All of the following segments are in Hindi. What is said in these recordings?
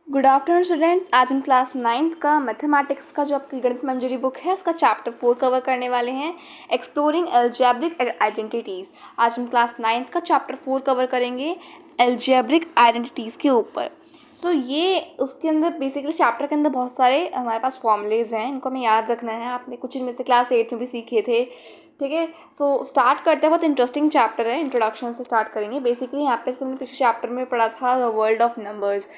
Good afternoon students. आज हम क्लास 9th का मैथमेटिक्स का जो आपकी गणित मंजरी बुक है उसका चैप्टर 4 कवर करने वाले हैं, एक्सप्लोरिंग एल्जेब्रिक आइडेंटिटीज़। आज हम क्लास 9th का चैप्टर 4 कवर करेंगे एल्जेब्रिक आइडेंटिटीज़ के ऊपर। ये उसके अंदर बेसिकली चैप्टर के अंदर बहुत सारे हमारे पास फॉर्मूलेज हैं, इनको हमें याद रखना है। आपने कुछ इनमें से क्लास 8 में भी सीखे थे, ठीक है। स्टार्ट करते हैं। बहुत इंटरेस्टिंग चैप्टर है, इंट्रोडक्शन से स्टार्ट करेंगे। बेसिकली यहाँ पे हमने पिछले चैप्टर में पढ़ा था द वर्ल्ड ऑफ नंबर्स,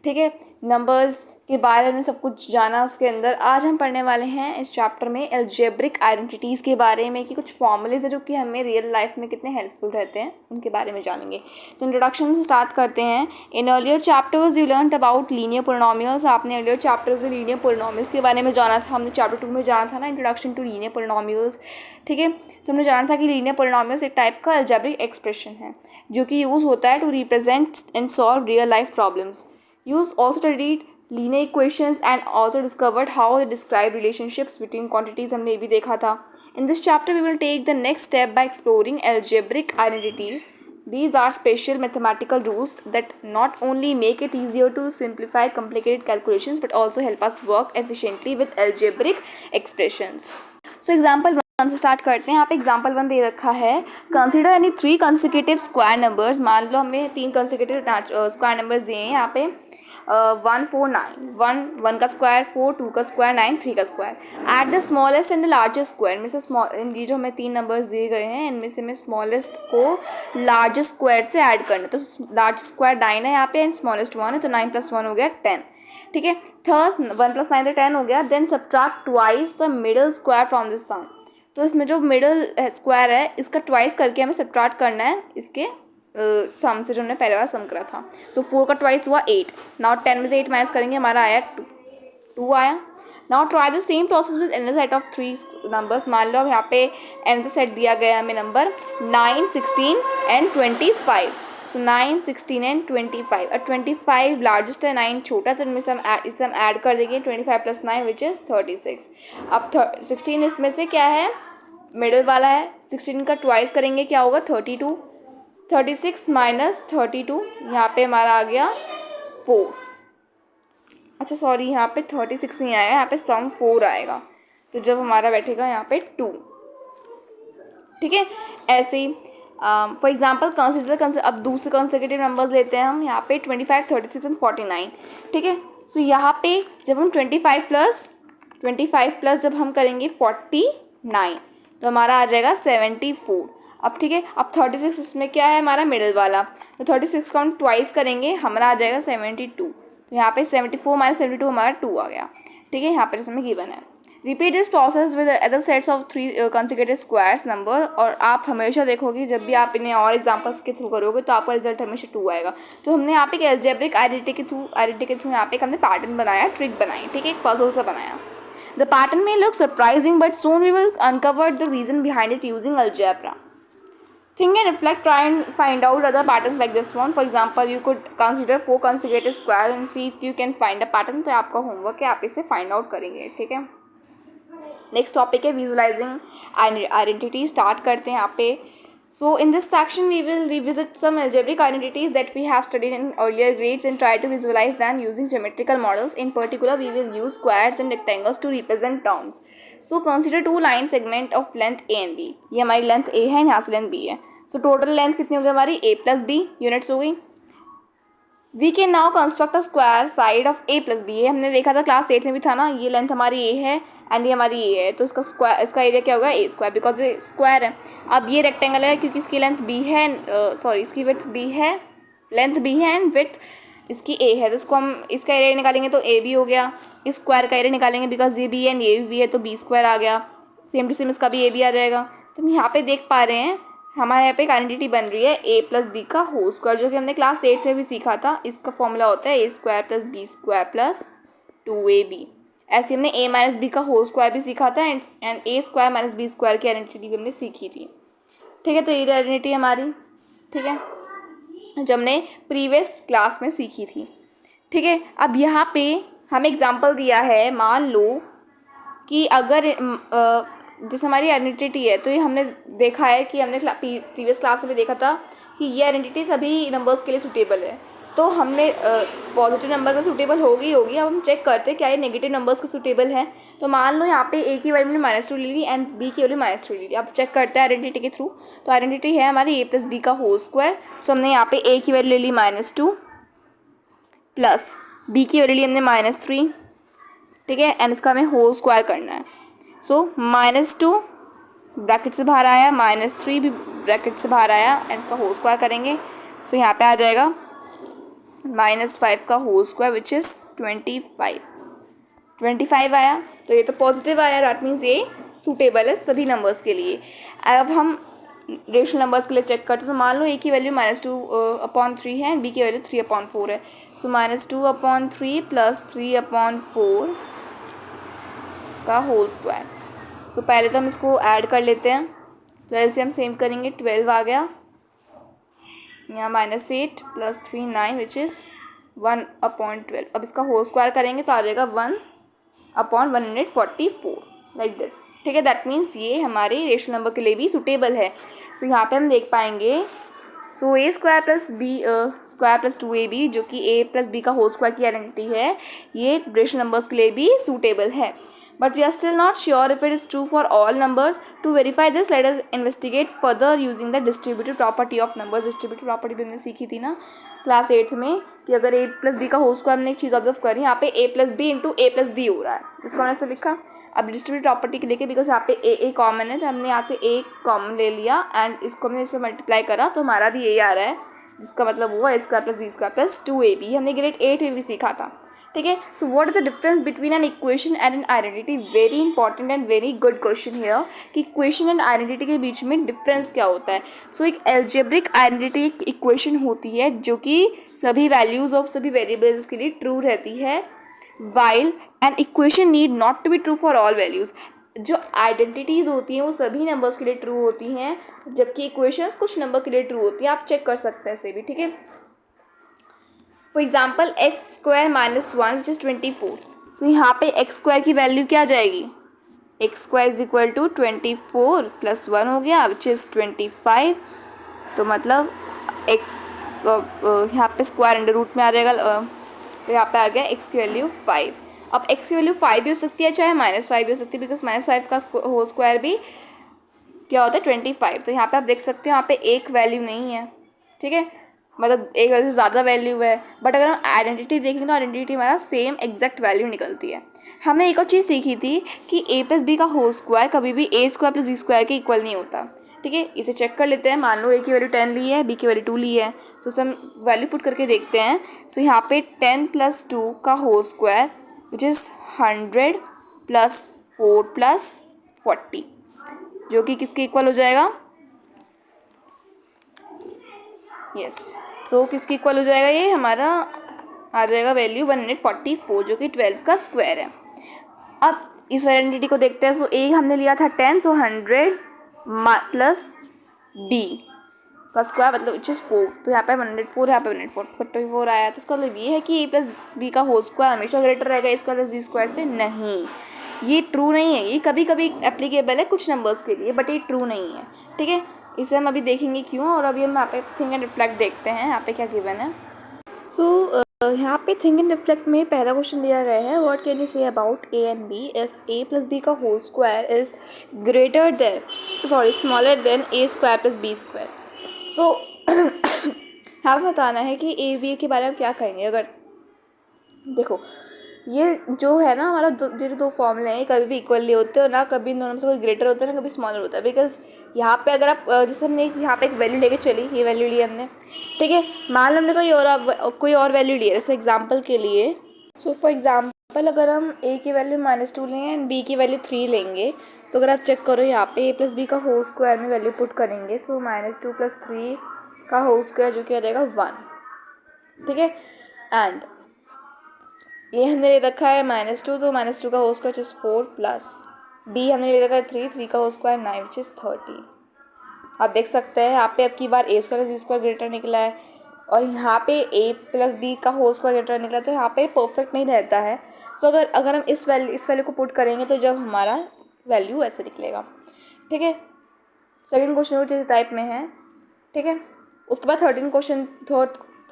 ठीक है। नंबर्स के बारे में सब कुछ जाना उसके अंदर। आज हम पढ़ने वाले हैं इस चैप्टर में एल्जेब्रिक आइडेंटिटीज़ के बारे में, कि कुछ फॉर्मूलेज है जो कि हमें रियल लाइफ में कितने हेल्पफुल रहते हैं, उनके बारे में जानेंगे। इंट्रोडक्शन से स्टार्ट करते हैं। In earlier chapters you learn about linear polynomials. आपने अर्लियर चैप्टर में लीनियर पोलिनोमियल्स के बारे में जाना था। हमने चैप्टर 2 में जाना था ना, इंट्रोडक्शन टू लीनियर पोलिनोमियल्स, ठीक है। तो हमने जाना था कि लीनियर पोलिनोमियल्स एक टाइप का एल्जेब्रिक एक्सप्रेशन है जो कि यूज़ होता है to represent and solve real life problems. Use also studied linear equations and also discovered how they describe relationships between quantities. हमने ये भी देखा था। In this chapter we will take the next step by exploring algebraic identities. These are special mathematical rules that not only make it easier to simplify complicated calculations but also help us work efficiently with algebraic expressions. So example 1 से स्टार्ट करते हैं। यहाँ पे एग्जाम्पल 1 दे रखा है, consider any 3 consecutive square numbers. मान लो हमें 3 कंसिक्यूटिव स्क्वायर नंबर्स दिए हैं यहाँ पे 1 4 9, 1 का स्क्वायर, 4 2 का स्क्वायर, 9 3 का square. At the smallest and the largest square में से ये जो हमें 3 नंबर्स दिए गए हैं इनमें से हमें स्मॉलेस्ट को लार्जेस्ट स्क्वायर से ऐड करना है। तो लार्जेस्ट स्क्वायर 9 है यहाँ पे एंड स्मॉलेस्ट 1 है, तो 9 + 1 हो गया 10, ठीक है। थर्ड 1 + 9 तो 10 हो गया। Then subtract twice the middle square from this sum. तो इसमें जो मिडल स्क्वायर है इसका ट्वाइस करके हमें सब्ट्रैक्ट करना है इसके सम से, जो हमने पहले बार सम करा था। 4 का ट्वाइस हुआ 8। नाउ 10 में से 8 माइनस करेंगे, हमारा आया 2 आया। Now try the same process with another set of 3 numbers. मान लो अब यहाँ पे अनदर सेट दिया गया है हमें नंबर 9 16 एंड 25। 9 16 एंड 25 और 25 लार्जेस्ट है, 9 छोटा, तो इनमें से हम ऐड कर देंगे 25 + 9 विच इज़ 36। अब 16 इसमें से क्या है, मिडल वाला है। 16 का ट्वाइस करेंगे, क्या होगा 32। 36 माइनस 32 यहाँ पे हमारा आ गया 4। अच्छा सॉरी, यहाँ पे 36 नहीं आया, यहाँ पे सम 4 आएगा। तो जब हमारा बैठेगा यहाँ पे 2, ठीक है। ऐसे ही फॉर एग्जाम्पल कंसिडर, अब दूसरे कंसेक्यूटिव नंबर्स लेते हैं हम यहाँ पे 25 36 एंड 49, ठीक है। यहाँ पे जब हम 25 प्लस जब हम करेंगे 49 तो हमारा आ जाएगा 74। अब ठीक है, अब 36 इसमें क्या है हमारा मिडिल वाला, तो 36 को हम ट्वाइस करेंगे, हमारा आ जाएगा 72। तो यहाँ पे 74 माइनस 72 हमारा 2 आ गया, ठीक है। यहाँ पर इसमें गिवन है। Repeat this process with other sets of 3 consecutive squares number. और आप हमेशा देखोगे जब भी आप इन्हें और एग्जांपल्स के थ्रू करोगे तो आपका रिजल्ट हमेशा 2 आएगा। तो हमने यहाँ पे एक एल्जेब्रिक आइडेंटिटी के थ्रू यहाँ पे हमने पैटर्न बनाया, ट्रिक बनाई, ठीक है, एक पजल सा बनाया। The pattern may look surprising, but soon we will uncover the reason behind it using algebra. Think and reflect, try and find out other patterns like this one. For example, you could consider 4 consecutive squares and see if you can find a pattern. तो आपका होमवर्क है, आप इसे फाइंड आउट करेंगे, ठीक है। नेक्स्ट टॉपिक है विजुअलाइजिंग आइडेंटिटी। स्टार्ट करते हैं यहाँ पे। So in this section we will revisit some algebraic identities that we have studied in earlier grades and try to visualize them using geometrical models. In particular, we will use squares and rectangles to represent terms. So consider 2 line segment of length A and B. ये हमारी लेंथ A है, यहाँ से लेंथ B है। So total लेंथ कितनी हो गई हमारी A + B यूनिट्स हो गई। We can now construct a square side of A + B। ये हमने देखा था क्लास 8 में भी था ना, ये लेंथ हमारी A है एंड ये हमारी A है, तो इसका स्क्वायर, इसका एरिया क्या होगा A² बिकॉज ये स्क्वायर है। अब ये रेक्टेंगल है क्योंकि इसकी लेंथ B है, इसकी विड्थ B है, लेंथ B है एंड विड्थ इसकी A है, तो इसको हम इसका एरिया निकालेंगे तो AB हो गया। इस स्क्वायर का एरिया निकालेंगे बिकॉज ये B है एंड ये भी B है, तो B² आ गया। सेम टू सेम इसका भी AB आ जाएगा। तो हम यहाँ पे देख पा रहे हैं हमारे यहाँ पे एक आइडेंटिटी बन रही है A + B का होल स्क्वायर, जो कि हमने क्लास 8 में भी सीखा था। इसका फॉर्मूला होता है A² + B² + 2AB। ऐसे हमने A - B का होल स्क्वायर भी सीखा था एंड A² - B² की आइडेंटिटी भी हमने सीखी थी, ठीक है। तो ये आइडेंटिटी हमारी, ठीक है, जो हमने प्रीवियस क्लास में सीखी थी, ठीक है। अब यहाँ पे हमें एग्जाम्पल दिया है, मान लो कि अगर जैसे हमारी आइडेंटिटी है, तो ये हमने देखा है कि हमने प्रीवियस क्लास में भी देखा था कि ये आइडेंटिटी सभी नंबर्स के लिए सूटेबल है। तो हमने पॉजिटिव नंबर में सूटेबल होगी। अब हम चेक करते हैं क्या ये नेगेटिव नंबर्स के सूटेबल है। तो मान लो यहाँ पे ए की वैल्यू मैंने -2 ले ली एंड बी की वैल्यू -3 ले ली। अब चेक करते हैं आइडेंटिटी के थ्रू। तो आइडेंटिटी है हमारी a + b का होल स्क्वायर। सो हमने यहाँ पे a की वैल्यू ले ली -2 प्लस b की वैल्यू ली हमने -3, ठीक है, एंड इसका हमें होल स्क्वायर करना है। सो -2 ब्रैकेट से बाहर आया, -3 भी ब्रैकेट से बाहर आया एंड इसका होल स्क्वायर करेंगे। सो यहाँ पे आ जाएगा -5 का होल स्क्वायर विच इज़ 25 आया। तो ये तो पॉजिटिव आया, दैट मीन्स ये सूटेबल है सभी नंबर्स के लिए। अब हम रेशनल नंबर्स के लिए चेक करते हैं। तो मान लो ए की वैल्यू -2/3 है एंड बी की वैल्यू 3/4 है। सो -2/3 प्लस 3/4 का होल स्क्वायर। सो पहले तो हम इसको ऐड कर लेते हैं। तो एलसीएम सेम करेंगे, 12 आ गया, यहाँ -8 प्लस 3 9 विच इज़ 1/12। अब इसका होल स्क्वायर करेंगे तो आ जाएगा 1/144 लाइक दिस, ठीक है। दैट मीन्स ये हमारे रेशनल नंबर के लिए भी सूटेबल है। सो यहाँ पे हम देख पाएंगे सो a² + b² + 2ab जो कि a + b का होल स्क्वायर की आइडेंटिटी है, ये रेशनल नंबर्स के लिए भी सूटेबल है। But we are still not sure if it is true for all numbers. To verify this, let us investigate further using the distributive property of numbers. Distributive property भी हमने सीखी थी ना क्लास 8th में कि अगर a + b का होल स्क्वायर, हमने एक चीज़ ऑब्जर्व करी, यहाँ पे a + b × a + b हो रहा है, इसको हमने ऐसे लिखा। अब डिस्ट्रीब्यूटिव प्रॉपर्टी के लेके बिकॉज यहाँ पे a कॉमन है तो हमने यहाँ से a कॉमन ले लिया एंड इसको हमने इससे मल्टीप्लाई करा तो हमारा भी a आ रहा है, जिसका मतलब हुआ a² + b² + 2ab। हमने ग्रेड 8 में भी सीखा था, ठीक है। So what is the difference between an equation and an identity? Very important and very good question here कि इक्वेशन एंड आइडेंटिटी के बीच में डिफरेंस क्या होता है। सो एक एल्जेब्रिक आइडेंटिटी एक इक्वेशन होती है जो कि सभी वैल्यूज ऑफ सभी वेरिएबल्स के लिए ट्रू रहती है, while an equation need not to be true for all values. जो आइडेंटिटीज़ होती हैं वो सभी नंबर्स के लिए ट्रू होती हैं, जबकि इक्वेशंस कुछ नंबर के लिए ट्रू होती हैं। आप चेक कर सकते हैं इसे भी, ठीक है। For example x² - 1 which is 24। तो यहाँ पे x² की वैल्यू क्या आ जाएगी? x² = 24 + 1 हो गया विच इज़ 25। तो मतलब x यहाँ पे स्क्वायर अंडर रूट में आ जाएगा, तो यहाँ पे आ गया x की वैल्यू 5। अब x की वैल्यू 5 भी हो सकती है चाहे -5 भी हो सकती है, बिकॉज -5 का होल स्क्वायर भी क्या होता है 25। तो यहाँ पे आप देख सकते हो यहाँ पे एक वैल्यू नहीं है, ठीक है, मतलब एक वैल्यू से ज़्यादा वैल्यू है। बट अगर हम आइडेंटिटी देखेंगे तो आइडेंटिटी हमारा सेम एग्जैक्ट वैल्यू निकलती है। हमने एक और चीज़ सीखी थी कि a + b का होल स्क्वायर कभी भी a² + b² के इक्वल नहीं होता, ठीक है। इसे चेक कर लेते हैं। मान लो a की वैल्यू 10 ली है, b की वैल्यू 2 ली है, तो उसे हम वैल्यू पुट करके देखते हैं। सो यहाँ पे 10 + 2 का होल स्क्वायर विच इज़ 100 + 4 + 40 जो कि किसके इक्वल हो जाएगा? यस, सो किसके इक्वल हो जाएगा? ये हमारा आ जाएगा वैल्यू 144 जो कि 12 का स्क्वायर है। अब इस आइडेंटिटी को देखते हैं। सो ए हमने लिया था 10, सो 100 प्लस b का स्क्वायर मतलब विच इज़ 4। तो यहाँ पे 104, यहाँ पे 144 आया। तो इसका मतलब ये है कि a + b का होल स्क्वायर हमेशा ग्रेटर रहेगा a² + b² से। नहीं, ये ट्रू नहीं है। ये कभी कभी एप्लीकेबल है कुछ नंबर्स के लिए, बट ये ट्रू नहीं है, ठीक है। इसे हम अभी देखेंगे क्यों। और अभी हम यहाँ पे थिंक एंड रिफ्लेक्ट देखते हैं यहाँ पे क्या गिवन है। सो यहाँ पे थिंक एंड रिफ्लेक्ट में पहला क्वेश्चन दिया गया है, what can you say about a and b if a + b का whole square is greater than smaller than a² + b²। So यहाँ पे बताना है कि a b के बारे में क्या कहेंगे। अगर देखो ये जो है ना हमारा जो दो फॉर्मूले हैं कभी भी इक्वली होते हैं, ना कभी इन दोनों में से कोई ग्रेटर होता है ना कभी स्मॉलर होता है। बिकॉज यहाँ पे अगर आप जैसे हमने यहाँ पे एक वैल्यू लेके चली, ये वैल्यू ली हमने, ठीक है। मान लो हमने कोई और वैल्यू ली है जैसे एग्जाम्पल के लिए। सो फॉर एग्जाम्पल अगर हम a की वैल्यू -2 लेंगे एंड b की वैल्यू 3 लेंगे, तो अगर आप चेक करो यहाँ पे a + b का होल स्क्वायर में वैल्यू पुट करेंगे। सो -2 + 3 का होल स्क्वायर जो कि आ जाएगा 1, ठीक है। एंड ये हमने ले रखा है -2, तो -2 का whole square is 4 plus b हमने ले रखा है 3 का होल स्क्वायर 9 विच इज़ 30। आप देख सकते हैं यहाँ पे अब की बार a² + b² ग्रेटर निकला है और यहाँ पे a + b का होल स्क्वायर ग्रेटर निकला, तो यहाँ पे परफेक्ट नहीं रहता है। सो अगर हम इस वैल्यू को पुट करेंगे तो जब हमारा वैल्यू ऐसे निकलेगा, ठीक है। सेकेंड क्वेश्चन कुछ इस टाइप में है, ठीक है। उसके बाद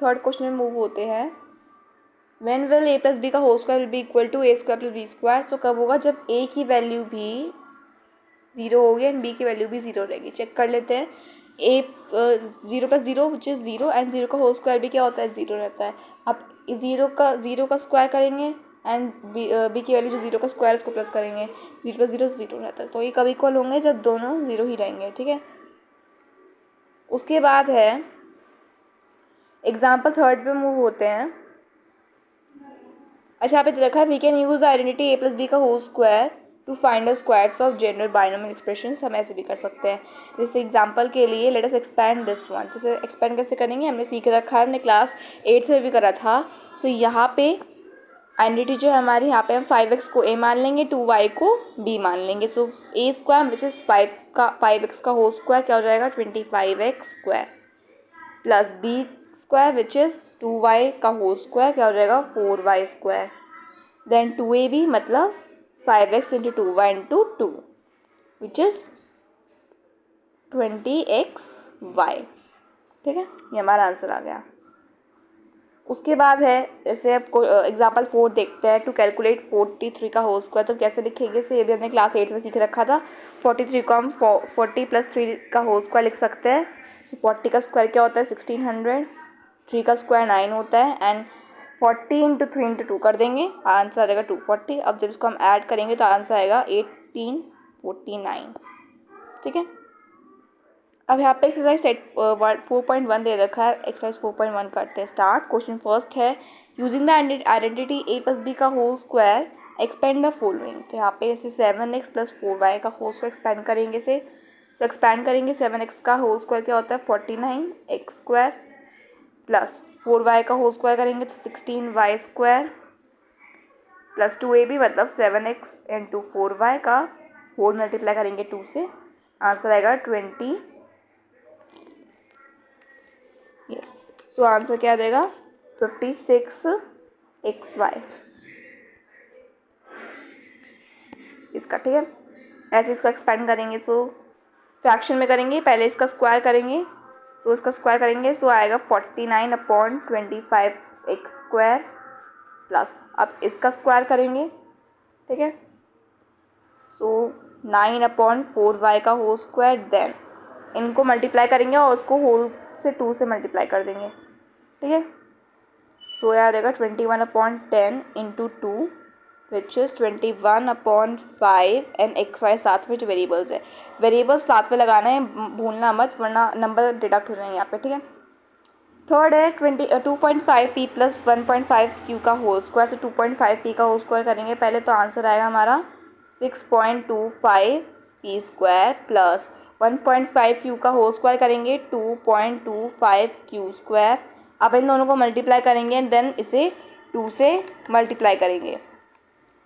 थर्ड क्वेश्चन में मूव होते हैं। When will a plus b का whole square will be equal to a square plus b square. तो कब होगा, जब a की वैल्यू भी 0 होगी एंड b की वैल्यू भी 0 रहेगी। चेक कर लेते हैं। a 0 plus 0 which is 0 and 0 का होल स्क्वायर भी क्या होता है, 0 रहता है। अब 0 का स्क्वायर करेंगे एंड b की वैल्यू जो 0 का स्क्वायर उसको प्लस करेंगे, 0 प्लस 0 0 रहता है। तो ये कब इक्वल होंगे, जब दोनों 0 ही रहेंगे। ठीक है, उसके बाद है एग्जाम्पल थर्ड पे मूव होते हैं। अच्छा, यहाँ पे दे रखा है we can use the identity a plus b का whole square to find the squares of general binomial expressions. हम ऐसे भी कर सकते हैं। जैसे एग्जांपल के लिए let us expand this one. जैसे एक्सपैंड कैसे करेंगे, हमने सीख रखा है, हमने क्लास 8th में भी करा था। सो यहाँ पे आइडेंटिटी जो है हमारी, यहाँ पे हम 5x को a मान लेंगे, 2y को b मान लेंगे। सो a square which is 5x का होल स्क्वायर क्या हो जाएगा, 25x square plus b square which is 2y का होल स्क्वायर क्या हो जाएगा, 4y स्क्वायर। देन 2ab मतलब 5x into 2y into 2 which is 20xy। ठीक है, ये हमारा आंसर आ गया। उसके बाद है, जैसे आपको एग्जाम्पल 4 देखते हैं। टू कैलकुलेट 43 का होल स्क्वायर, तो कैसे लिखेंगे, से ये भी हमने क्लास 8 में सीख रखा था। 43 को हम 40 प्लस 3 का होल स्क्वायर लिख सकते हैं। सो 40 का स्क्वायर क्या होता है, 1600, 3 का स्क्वायर 9 होता है एंड 40 इंटू 3 इंटू 2 कर देंगे, आंसर आ जाएगा 240। अब जब इसको हम ऐड करेंगे तो आंसर आएगा 1849। ठीक है, अब यहाँ पे एक्सरसाइज सेट 4.1 दे रखा है। एक्सरसाइज 4.1 करते हैं स्टार्ट। क्वेश्चन फर्स्ट है, using the identity a plus b का whole square expand the following. तो यहाँ पे ऐसे 7x प्लस 4y का होल स्क्वायर एक्सपेंड करेंगे से। सो एक्सपेंड करेंगे, 7x का होल स्क्वायर क्या होता है, 49x स्क्वायर प्लस 4y का होल स्क्वायर करेंगे तो 16y स्क्वायर प्लस 2ab मतलब 7x इंटू 4y का होल मल्टीप्लाई करेंगे 2 से, आंसर आएगा 20। यस, सो आंसर क्या आ जाएगा, 56xy इसका। ठीक है, ऐसे इसको एक्सपेंड करेंगे। सो फ्रैक्शन में करेंगे, पहले इसका स्क्वायर करेंगे। सो इसका स्क्वायर करेंगे सो आएगा 49/25x स्क्वायर प्लस, अब इसका स्क्वायर करेंगे। ठीक है, सो 9/4y का होल स्क्वायर, देन इनको मल्टीप्लाई करेंगे और उसको होल से 2 से मल्टीप्लाई कर देंगे। ठीक है, सो यह आ जाएगा 21/10 into 2 which is 21/5 and xy साथ में जो वेरिएबल्स है, वेरिएबल्स साथ में लगाना है, भूलना मत वरना नंबर डिडक्ट हो जाएंगे यहाँ पे। ठीक है, थर्ड है 2.5p प्लस 1.5q का होल स्क्वायर। से 2.5p का होल स्क्वायर करेंगे पहले, तो आंसर आएगा हमारा 6.25p स्क्वायर प्लस 1.5q का होल स्क्वायर करेंगे 2.25q स्क्वायर। अब इन दोनों को मल्टीप्लाई करेंगे एंड देन इसे 2 से मल्टीप्लाई करेंगे।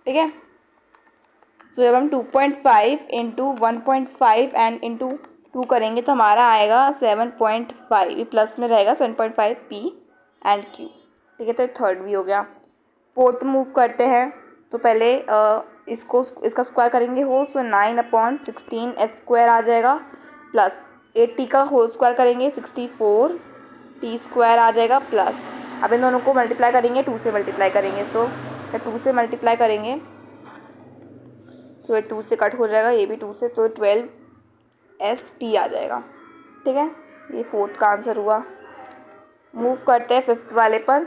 ठीक है, सो जब हम 2.5 इंटू 1.5 एंड इंटू 2 करेंगे तो हमारा आएगा 7.5, प्लस में रहेगा 7.5p एंड q। ठीक है, तो थर्ड भी हो गया। फोर्थ मूव करते हैं, तो पहले इसका स्क्वायर करेंगे होल, सो 9/16 स्क्वायर आ जाएगा प्लस 80 का होल स्क्वायर करेंगे 64t स्क्वायर आ जाएगा प्लस, अब इन दोनों को मल्टीप्लाई करेंगे 2 से मल्टीप्लाई करेंगे। सो 2 से मल्टीप्लाई करेंगे सो ये 2 से कट हो जाएगा, ये भी 2 से, तो 12st आ जाएगा। ठीक है, ये फोर्थ का आंसर हुआ। मूव करते हैं फिफ्थ वाले पर।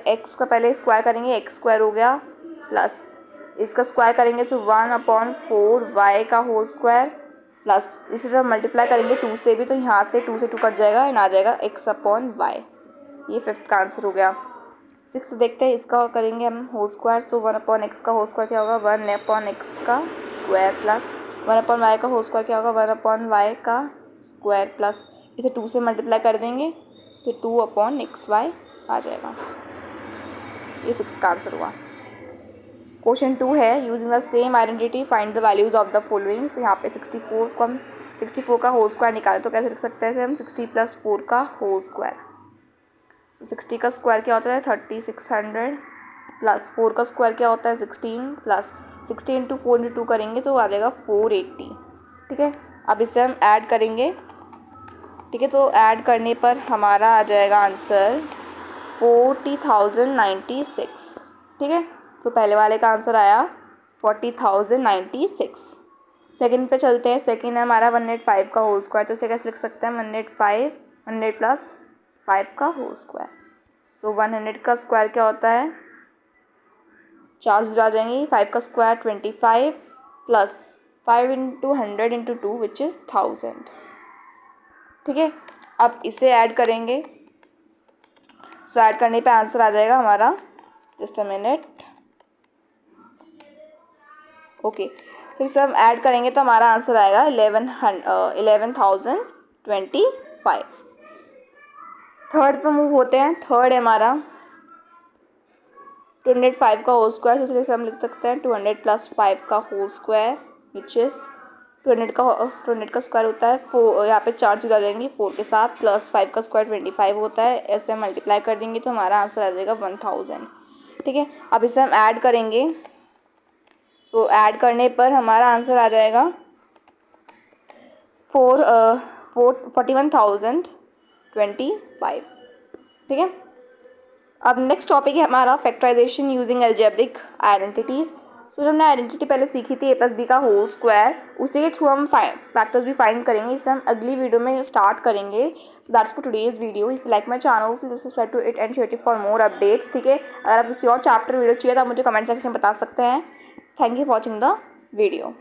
x का पहले स्क्वायर करेंगे, x स्क्वायर हो गया प्लस इसका स्क्वायर करेंगे सो 1/4y का होल स्क्वायर प्लस इसी तरह मल्टीप्लाई करेंगे 2 से भी, तो यहाँ से 2 से 2 कट जाएगा एंड आ जाएगा x/y। ये फिफ्थ का आंसर हो गया। सिक्स देखते हैं, इसका करेंगे हम होल स्क्वायर, सो 1/x का होल स्क्वायर क्या होगा, 1/x का स्क्वायर प्लस 1/y का होल स्क्वायर क्या होगा, 1/y का स्क्वायर प्लस इसे 2 से मल्टीप्लाई कर देंगे, सो 2/xy आ जाएगा। ये सिक्स का आंसर हुआ। क्वेश्चन 2 है, using the same identity find the values of the following. So यहाँ पे 64 को हम 64 का होल स्क्वायर निकालें तो कैसे लिख सकते हैं, हम 60 + 4 का होल स्क्वायर। तो 60 का स्क्वायर क्या होता है 3600 प्लस 4 का स्क्वायर क्या होता है 16 प्लस 60 इंटू 4 इंटू 2 करेंगे तो आ जाएगा 480। ठीक है, अब इसे हम ऐड करेंगे। ठीक है, तो ऐड करने पर हमारा आ जाएगा आंसर 40,096। ठीक है, तो पहले वाले का आंसर आया 40,096। सेकंड पे चलते हैं। सेकंड है हमारा 105 का होल स्क्वायर, तो इसे कैसे लिख सकते हैं 105 100 प्लस 5 का होल स्क्वायर। सो 100 का स्क्वायर क्या होता है, 4 जीरो आ जाएंगी, 5 का square 25 plus 5 into 100 into 2 which is 1000। ठीक है, अब इसे ऐड करेंगे। सो ऐड करने पे आंसर आ जाएगा हमारा, जस्ट अ मिनट, ओके। तो इसे हम ऐड करेंगे तो हमारा आंसर आएगा 11,025। थर्ड पे मूव होते हैं। थर्ड है हमारा 205 का होल स्क्वायर, तो इसलिए हम लिख सकते हैं 200 प्लस 5 का होल स्क्वायर विच इज़ 200 का स्क्वायर होता है 4, यहाँ पे 4 जीरो आ जाएंगी 4 के साथ, प्लस 5 का स्क्वायर 25 होता है। ऐसे मल्टीप्लाई कर देंगे तो हमारा आंसर आ जाएगा 1000। ठीक है, अब इसे हम ऐड करेंगे। सो ऐड करने पर हमारा आंसर आ जाएगा 41,025। ठीक है, अब नेक्स्ट टॉपिक है हमारा फैक्टराइजेशन यूजिंग एल्जेब्रिक आइडेंटिटीज़। सो जब हमने आइडेंटिटी पहले सीखी थी a प्लस बी का होल स्क्वायर, उसी के थ्रू हम फैक्टर्स भी फाइंड करेंगे। इसे हम अगली वीडियो में स्टार्ट करेंगे। So that's for today's video. If like my channel subscribe to it and share for more updates. ठीक है, अगर आप किसी और चैप्टर वीडियो चाहिए तो आप मुझे कमेंट सेक्शन में बता सकते हैं। Thank you for watching the video.